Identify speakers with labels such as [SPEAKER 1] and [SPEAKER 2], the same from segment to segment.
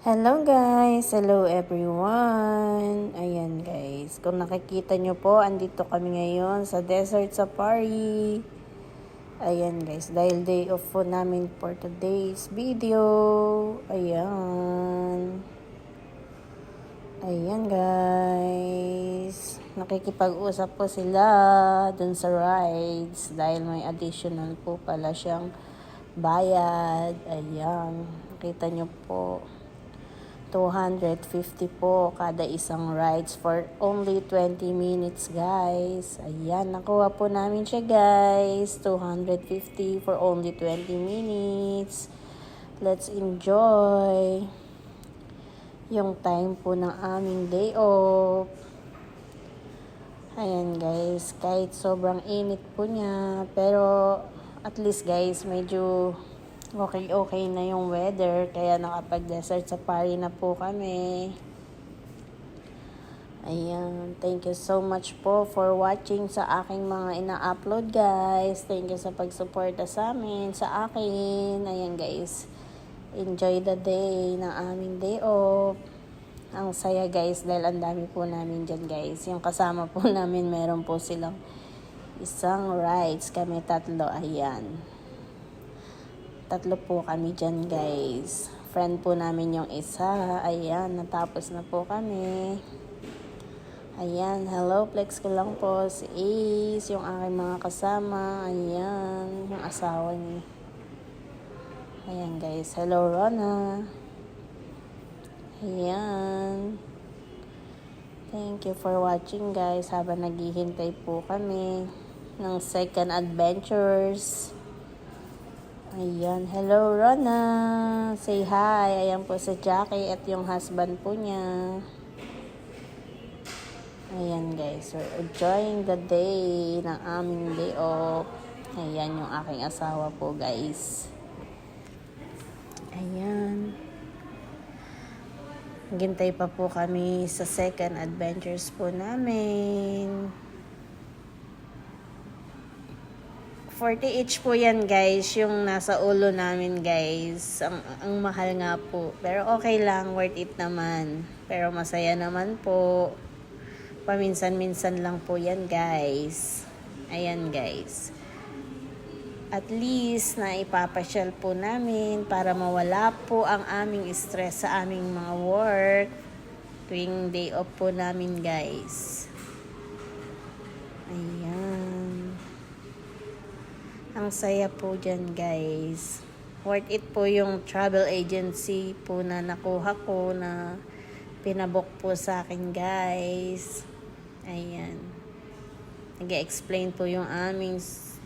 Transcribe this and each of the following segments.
[SPEAKER 1] Hello guys! Hello everyone! Ayan guys, kung nakikita nyo po, andito kami ngayon sa Desert Safari. Ayan guys, dahil day off po namin for today's video. Ayan. Ayan guys. Nakikipag-usap po sila dun sa rides dahil may additional po pala siyang bayad. Ayan. Nakita nyo po. 250 po kada isang rides for only 20 minutes guys. Ayan, nakuha po namin siya guys. 250 for only 20 minutes. Let's enjoy yung time po ng aming day off. Ayan guys, kahit sobrang init po niya, pero at least guys, medyo okay na yung weather, kaya nakapag-desert safari na po kami. Ayan, thank you so much po for watching sa aking mga ina-upload guys. Thank you sa pagsuporta sa amin, sa akin. Ayan guys, enjoy the day ng aming day off. Ang saya guys dahil ang dami po namin dyan guys. Yung kasama po namin, meron po silang isang rides, kami tatlo. Ayan, tatlo po kami dyan guys. Friend po namin yung isa. Ayan, natapos na po kami. Ayan, hello, flex ko lang po si Ace, yung aking mga kasama. Ayan, yung asawa niya. Ayan guys, hello Rona. Ayan. Thank you for watching guys habang naghihintay po kami ng second adventures. Ayan, hello Rona. Say hi. Ayan po si Jackie at yung husband po niya. Ayan guys, we're enjoying the day ng aming day off. Ayan yung aking asawa po guys. Ayan. Gintay pa po kami sa second adventures po namin. 40 each po yan guys, yung nasa ulo namin guys. Ang mahal nga po, pero okay lang, worth it naman. Pero masaya naman po. Paminsan-minsan lang po yan guys. Ayan guys, at least na ipapasyal po namin para mawala po ang aming stress sa aming mga work tuwing day off po namin guys. Ayan, ang saya po dyan guys. Worth it po yung travel agency po na nakuha ko, na pinabook po sa akin guys. Ayan, nag-explain po yung aming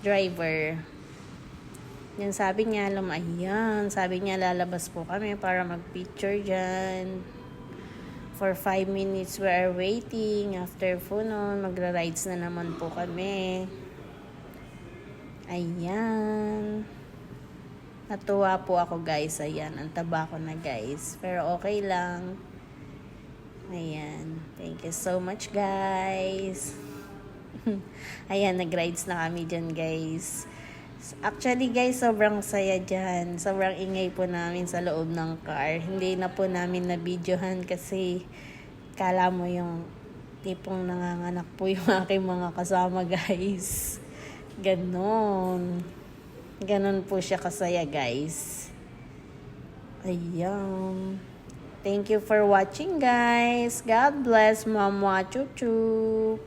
[SPEAKER 1] driver. Yan, sabi niya, sabi niya lalabas po kami para mag-picture dyan. For 5 minutes we are waiting. After po nun, magra-rides na naman po kami. Ayan. Natuwa po ako guys. Ayan, ang taba ko na guys. Pero okay lang. Ayan. Thank you so much guys. Ayan, nag-rides na kami dyan guys. Actually guys, sobrang saya dyan. Sobrang ingay po namin sa loob ng car. Hindi na po namin na-videohan kasi kala mo yung tipong nanganganak po yung aking mga kasama guys. Ganon po siya kasaya guys. Ayan. Thank you for watching guys. God bless, Mama Chuchu.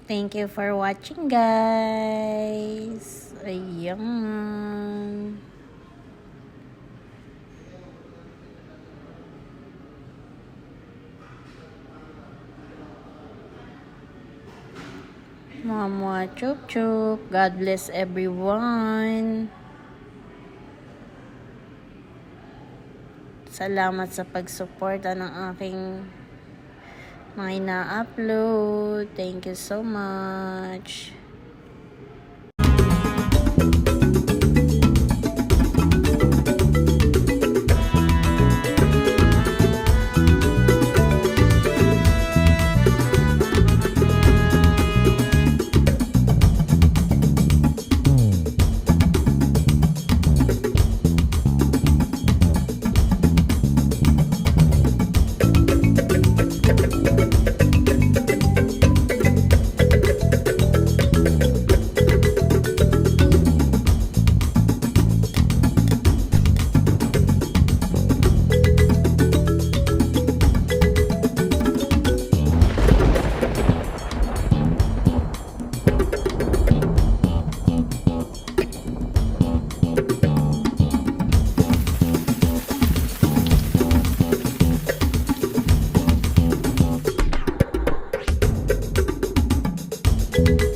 [SPEAKER 1] Thank you for watching, guys. Ayan. Mama chup chup. God bless everyone. Salamat sa pagsuporta ng aking mga ina-upload. Thank you so much. you